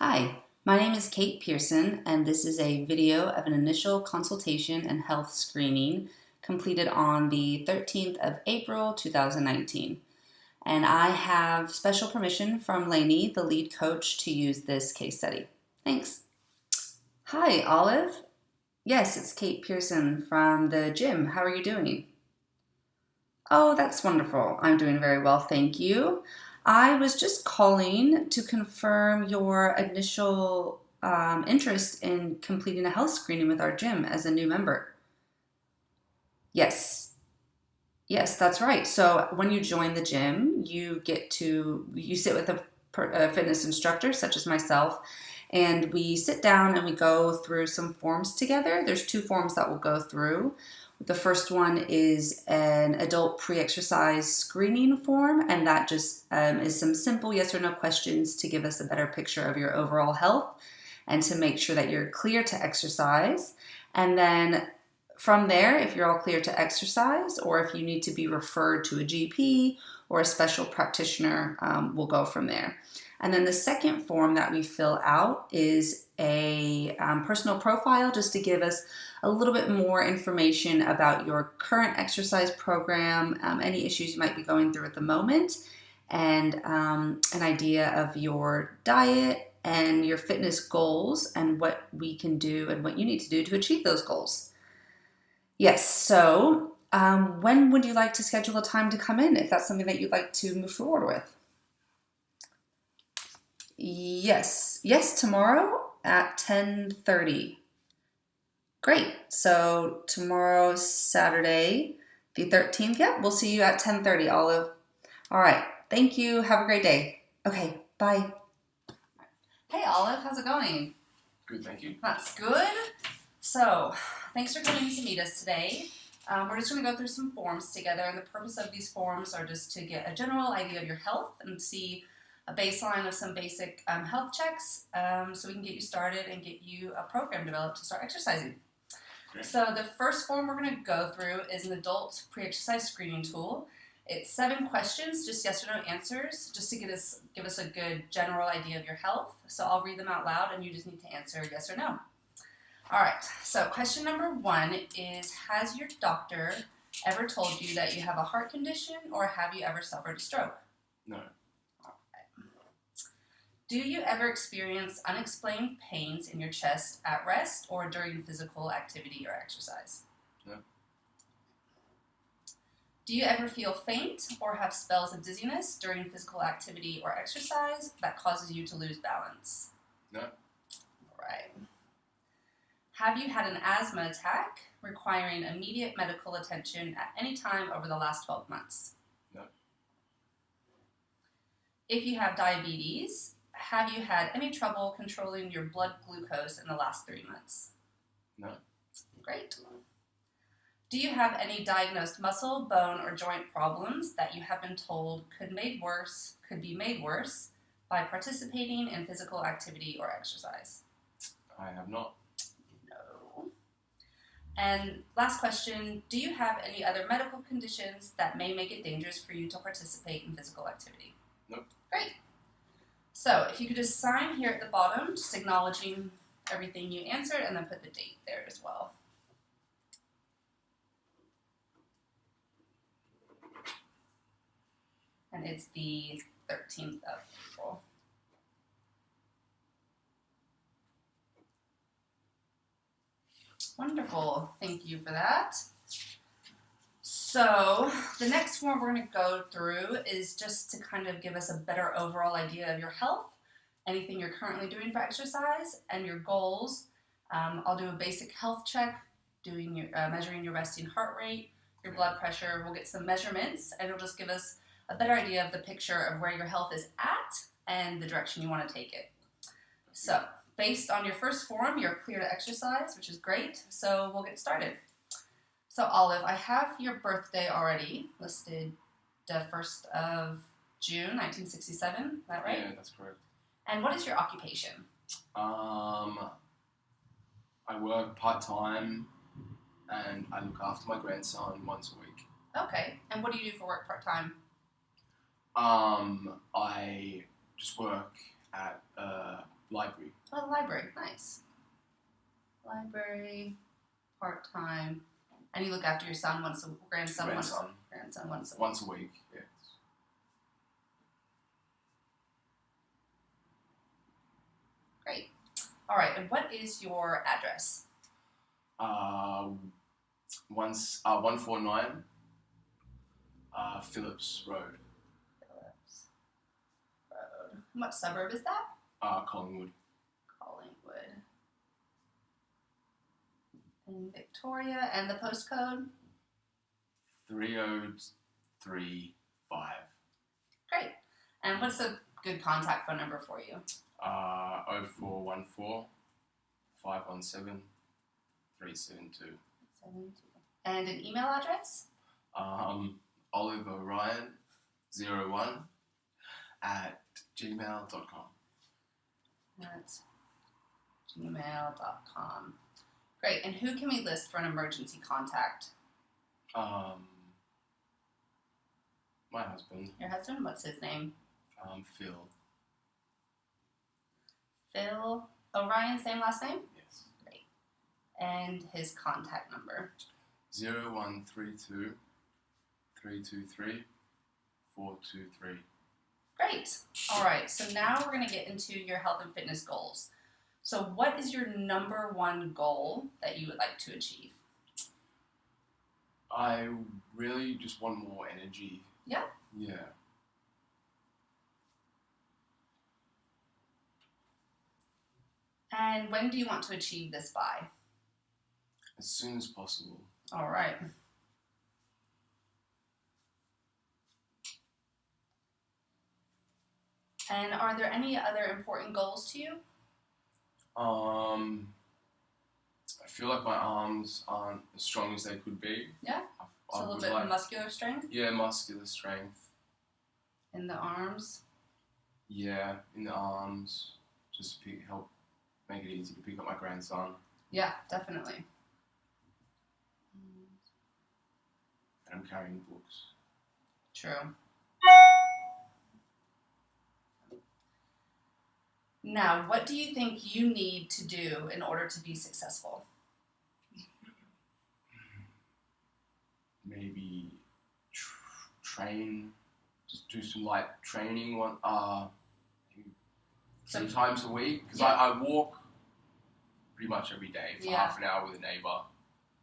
Hi, my name is Kate Pearson, and this is a video of an initial consultation and health screening completed on the 13th of April 2019. And I have special permission from Lainey, the lead coach, to use this case study. Thanks. Hi, Olive. Yes, it's Kate Pearson from the gym. How are you doing? Oh, that's wonderful. I'm doing very well, thank you. I was just calling to confirm your initial interest in completing a health screening with our gym as a new member. Yes, yes, that's right. So when you join the gym, you sit with a fitness instructor, such as myself, and we sit down and we go through some forms together. There's two forms that we'll go through. The first one is an adult pre-exercise screening form, and that just is some simple yes or no questions to give us a better picture of your overall health and to make sure that you're clear to exercise. And then from there, if you're all clear to exercise, or if you need to be referred to a GP or a special practitioner, we'll go from there. And then the second form that we fill out is a personal profile, just to give us a little bit more information about your current exercise program, any issues you might be going through at the moment, and an idea of your diet and your fitness goals and what we can do and what you need to do to achieve those goals. Yes, so when would you like to schedule a time to come in if that's something that you'd like to move forward with? Yes, tomorrow at 10:30. Great. So tomorrow, Saturday, the 13th. Yep, we'll see you at 10:30, Olive. All right. Thank you. Have a great day. Okay, bye. Hey, Olive, how's it going? Good, thank you. That's good. So, thanks for coming to meet us today. We're just going to go through some forms together, and the purpose of these forms are just to get a general idea of your health and see a baseline of some basic health checks so we can get you started and get you a program developed to start exercising. Great. So the first form we're going to go through is an adult pre-exercise screening tool. It's 7 questions, just yes or no answers, just to give us a good general idea of your health. So I'll read them out loud, and you just need to answer yes or no. All right, so question number 1 is, has your doctor ever told you that you have a heart condition, or have you ever suffered a stroke? No. Do you ever experience unexplained pains in your chest at rest or during physical activity or exercise? No. Do you ever feel faint or have spells of dizziness during physical activity or exercise that causes you to lose balance? No. All right. Have you had an asthma attack requiring immediate medical attention at any time over the last 12 months? No. If you have diabetes, have you had any trouble controlling your blood glucose in the last 3 months? No. Great. Do you have any diagnosed muscle, bone, or joint problems that you have been told could be made worse by participating in physical activity or exercise? I have not. No. And last question, do you have any other medical conditions that may make it dangerous for you to participate in physical activity? Nope. Great. So if you could just sign here at the bottom, just acknowledging everything you answered, and then put the date there as well. And it's the 13th of April. Wonderful. Thank you for that. So the next form we're going to go through is just to kind of give us a better overall idea of your health, anything you're currently doing for exercise, and your goals. I'll do a basic health check, measuring your resting heart rate, your blood pressure. We'll get some measurements, and it'll just give us a better idea of the picture of where your health is at and the direction you want to take it. So based on your first form, you're clear to exercise, which is great. So we'll get started. So Olive, I have your birthday already listed, the 1st of June, 1967, is that right? Yeah, that's correct. And what is your occupation? I work part-time and I look after my grandson once a week. Okay, and what do you do for work part-time? I just work at a library. Oh, the library. Nice. Library, part-time. And you look after your son grandson once a week. Once a week, yes. Great. All right, and what is your address? 149 Phillips Road. Phillips Road. What suburb is that? Collingwood. Collingwood. In Victoria. And the postcode? 3035. Great. And what's a good contact phone number for you? 0414 517 372. And an email address? OliverRyan01 at gmail.com. At gmail.com. Great. And who can we list for an emergency contact? My husband. Your husband? What's his name? Phil. Phil O'Ryan, same last name? Yes. Great. And his contact number? 0132 323 423. Great. All right. So now we're going to get into your health and fitness goals. So what is your number one goal that you would like to achieve? I really just want more energy. Yeah? Yeah. And when do you want to achieve this by? As soon as possible. All right. And are there any other important goals to you? I feel like my arms aren't as strong as they could be. Yeah? So a little bit of muscular strength? Yeah, muscular strength. In the arms? Yeah, in the arms. Just to help make it easy to pick up my grandson. Yeah, definitely. And I'm carrying books. True. Now, what do you think you need to do in order to be successful? Maybe train, just do some light training maybe 3 times a week. Because I walk pretty much every day for half an hour with a neighbour.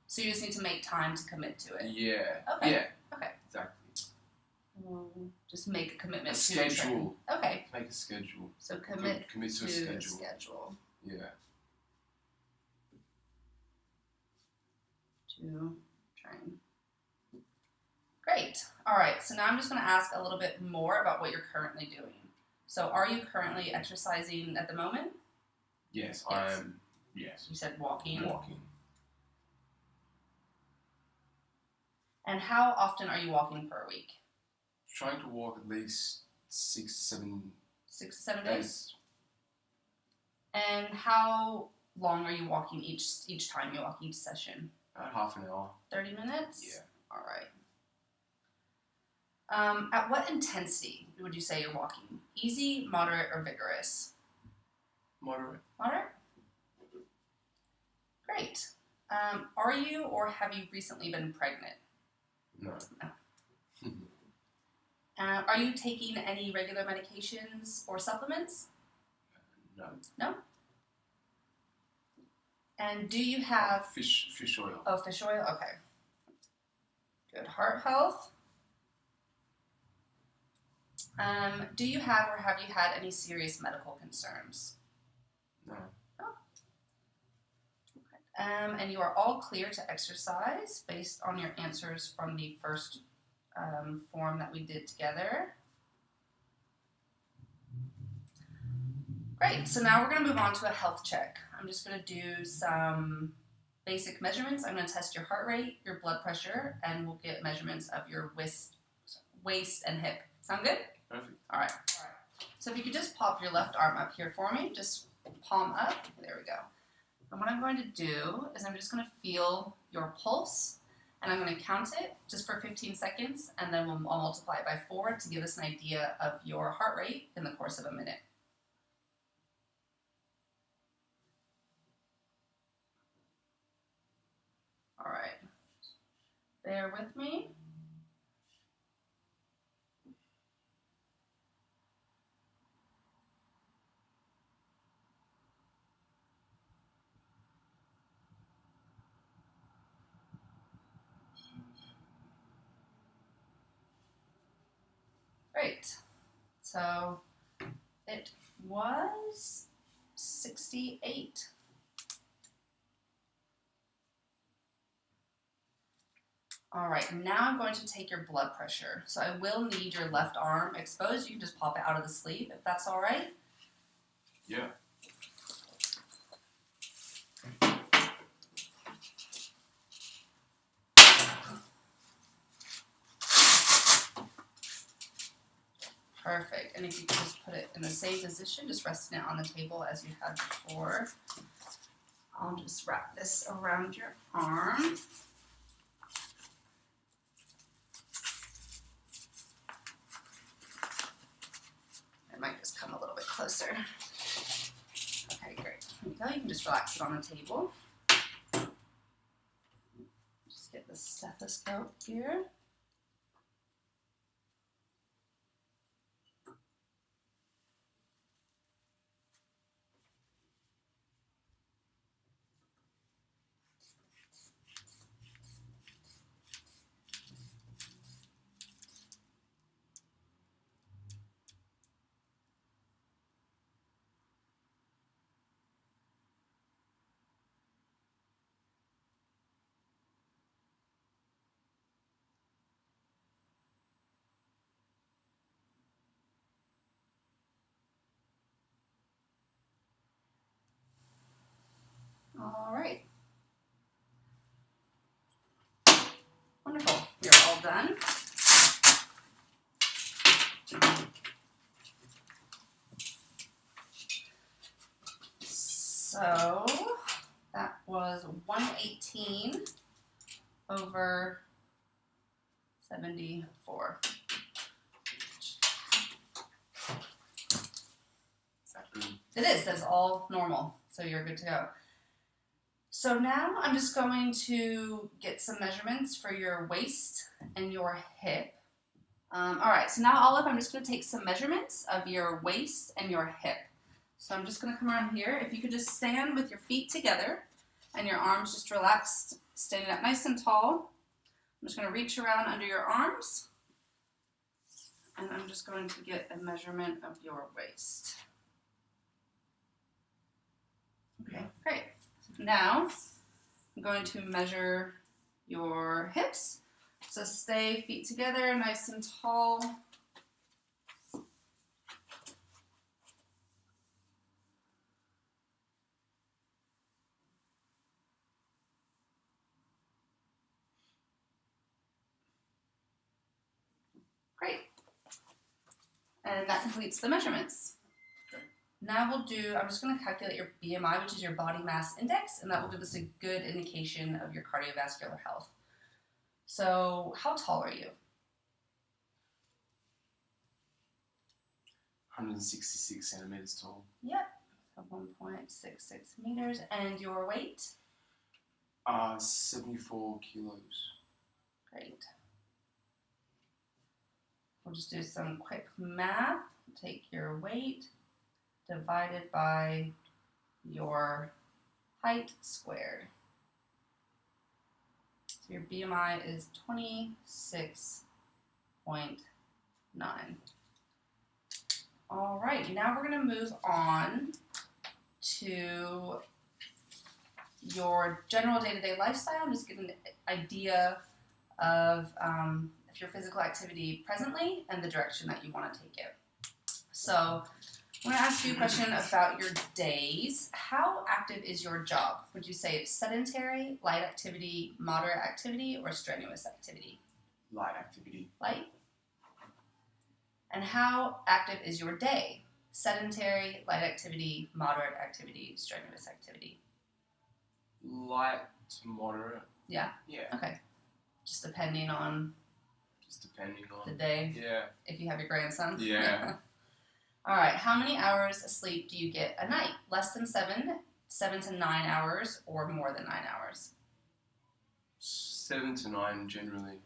So you just need to make time to commit to it? Yeah. Okay. Yeah. Okay. Exactly. Just make a commitment A to schedule. train. Okay. Make a schedule. So commit to a schedule. Yeah. To train. Great. All right. So now I'm just going to ask a little bit more about what you're currently doing. So are you currently exercising at the moment? Yes, I am. Yes. You said walking. Walking. And how often are you walking per week? Trying to walk at least 6 to 7 6 to 7 days. And how long are you walking each time you walk, each session? About half an hour. 30 minutes? Yeah. All right. At what intensity would you say you're walking? Easy, moderate, or vigorous? Moderate. Moderate? Great. Are you or have you recently been pregnant? No. Are you taking any regular medications or supplements? No. No? And do you have... Fish oil. Oh, fish oil? Okay. Good. Heart health? Do you have or have you had any serious medical concerns? No. No? Okay. And you are all clear to exercise based on your answers from the first form that we did together. Great, so now we're going to move on to a health check. I'm just going to do some basic measurements. I'm going to test your heart rate, your blood pressure, and we'll get measurements of your waist and hip. Sound good? Perfect. All right. So if you could just pop your left arm up here for me, just palm up. There we go. And what I'm going to do is I'm just going to feel your pulse, and I'm going to count it just for 15 seconds, and then I'll multiply it by 4 to give us an idea of your heart rate in the course of a minute. Bear with me. Great. So it was 68. All right, now I'm going to take your blood pressure. So I will need your left arm exposed. You can just pop it out of the sleeve if that's all right. Yeah. Perfect. And if you could just put it in the same position, just resting it on the table as you had before. I'll just wrap this around your arm. It might just come a little bit closer. Okay, great. There you go. You can just relax it on the table. Just get the stethoscope here. All right. Wonderful. You're all done. So that was 118 over 74. It is. That's all normal. So you're good to go. So now I'm just going to get some measurements for your waist and your hip. All right. So now, Olive, I'm just going to take some measurements of your waist and your hip. So I'm just going to come around here. If you could just stand with your feet together and your arms just relaxed, standing up nice and tall. I'm just going to reach around under your arms. And I'm just going to get a measurement of your waist. Okay, great. Now, I'm going to measure your hips. So stay feet together, nice and tall. Great. And that completes the measurements. Now I'm just going to calculate your BMI, which is your body mass index, and that will give us a good indication of your cardiovascular health. So how tall are you? 166 centimeters tall. Yep, so 1.66 meters. And your weight? 74 kilos. Great. We'll just do some quick math. Take your weight divided by your height squared. So your BMI is 26.9. All right, now we're going to move on to your general day-to-day lifestyle. Just get an idea of your physical activity presently and the direction that you want to take it. So I'm going to ask you a question about your days. How active is your job? Would you say it's sedentary, light activity, moderate activity, or strenuous activity? Light activity. Light. And how active is your day? Sedentary, light activity, moderate activity, strenuous activity? Light to moderate. Yeah? Yeah. Okay. Just depending on the day. Yeah. If you have your grandson. Yeah. All right. How many hours of sleep do you get a night? Less than 7, 7 to 9 hours, or more than 9 hours? 7 to 9 generally.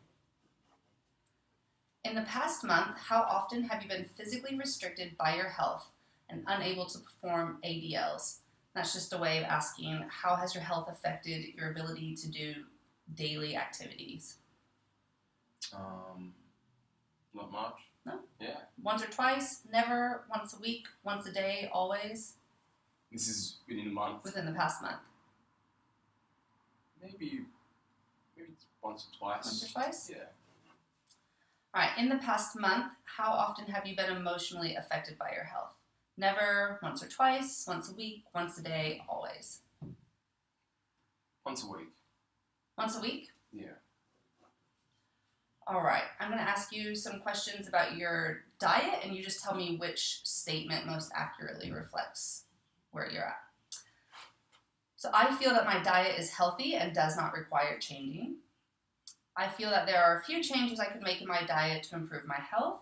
In the past month, how often have you been physically restricted by your health and unable to perform ADLs? That's just a way of asking, how has your health affected your ability to do daily activities? Not much. No? Yeah. Once or twice? Never? Once a week? Once a day? Always? This is within a month. Within the past month? Maybe once or twice. Once or twice? Yeah. All right. In the past month, how often have you been emotionally affected by your health? Never? Once or twice? Once a week? Once a day? Always? Once a week. Once a week? Yeah. All right, I'm going to ask you some questions about your diet, and you just tell me which statement most accurately reflects where you're at. So I feel that my diet is healthy and does not require changing. I feel that there are a few changes I could make in my diet to improve my health.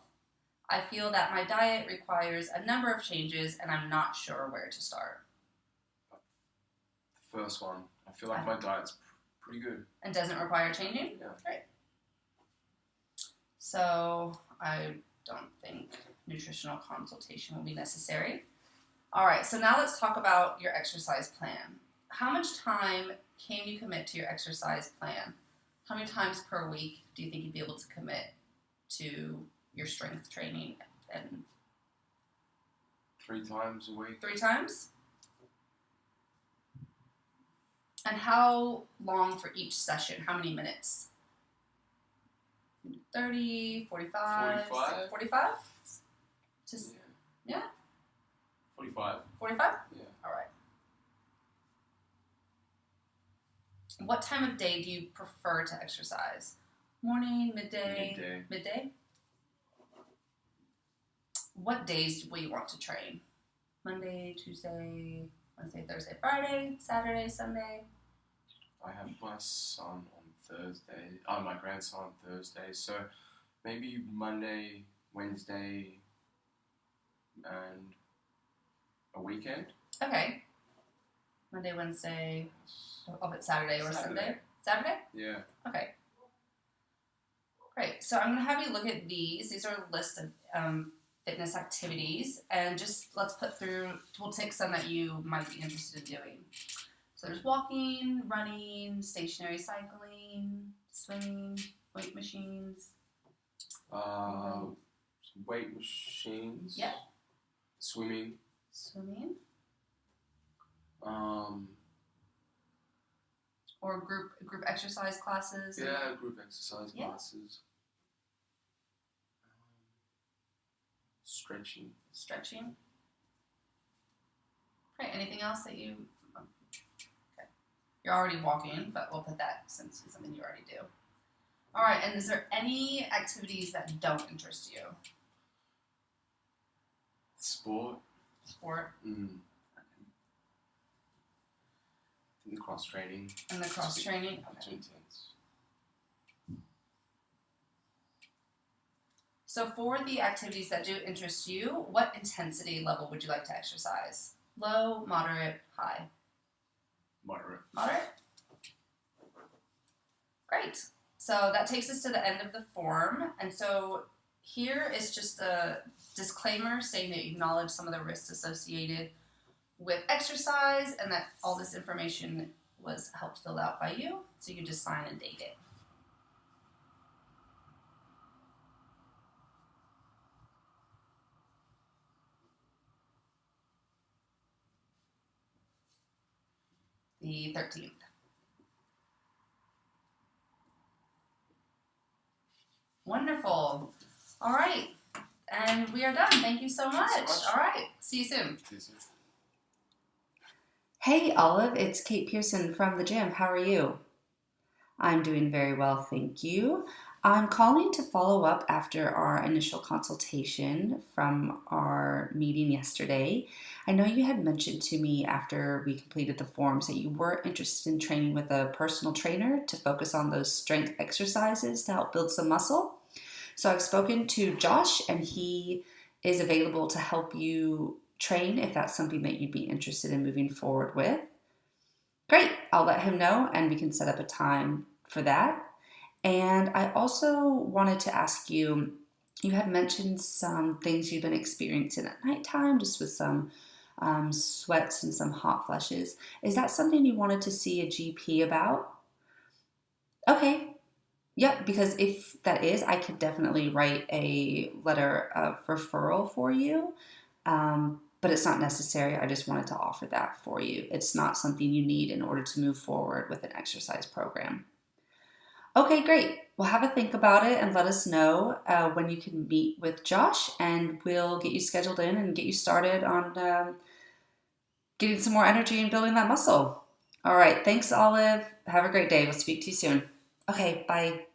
I feel that my diet requires a number of changes, and I'm not sure where to start. The first one. I feel like my diet's pretty good. And doesn't require changing? Yeah. Great. So I don't think nutritional consultation will be necessary. All right, so now let's talk about your exercise plan. How much time can you commit to your exercise plan? How many times per week do you think you'd be able to commit to your strength training? And 3 times a week. 3 times? And how long for each session? How many minutes? 30, 45? 45. 45? Just, Yeah. yeah? 45. 45? Yeah. All right. What time of day do you prefer to exercise? Morning, midday? Midday. Midday? What days will you want to train? Monday, Tuesday, Wednesday, Thursday, Friday, Saturday, Sunday? I have my son on Thursday. My grandson on Thursday. So maybe Monday, Wednesday, and a weekend. Okay. Monday, Wednesday, oh, but Saturday or Sunday? Saturday? Yeah. Okay. Great. So I'm going to have you look at these. These are a list of fitness activities, and just we'll take some that you might be interested in doing. So there's walking, running, stationary cycling, swimming, weight machines. Weight machines. Yeah. Swimming. Swimming. Or group exercise classes. Yeah, group exercise classes. Stretching. Stretching. Great. Anything else that you? Okay. You're already walking, but we'll put that since it's something you already do. All right. And is there any activities that don't interest you? Sport. Sport. Okay. The cross training. And the cross training. Too intense. So for the activities that do interest you, what intensity level would you like to exercise? Low, moderate, high? Moderate. Moderate? Great. So that takes us to the end of the form. And so here is just a disclaimer saying that you acknowledge some of the risks associated with exercise and that all this information was helped filled out by you. So you can just sign and date it. The 13th. Wonderful. All right. And we are done. Thank you so much. All right. See you soon. See you soon. Hey, Olive. It's Kate Pearson from the gym. How are you? I'm doing very well, thank you. I'm calling to follow up after our initial consultation from our meeting yesterday. I know you had mentioned to me after we completed the forms that you were interested in training with a personal trainer to focus on those strength exercises to help build some muscle. So I've spoken to Josh, and he is available to help you train if that's something that you'd be interested in moving forward with. Great, I'll let him know and we can set up a time for that. And I also wanted to ask you, you had mentioned some things you've been experiencing at nighttime, just with some sweats and some hot flushes. Is that something you wanted to see a GP about? Okay. Yep, because if that is, I could definitely write a letter of referral for you. But it's not necessary. I just wanted to offer that for you. It's not something you need in order to move forward with an exercise program. Okay, great. Well, have a think about it and let us know when you can meet with Josh, and we'll get you scheduled in and get you started on getting some more energy and building that muscle. All right. Thanks, Olive. Have a great day. We'll speak to you soon. Okay, bye.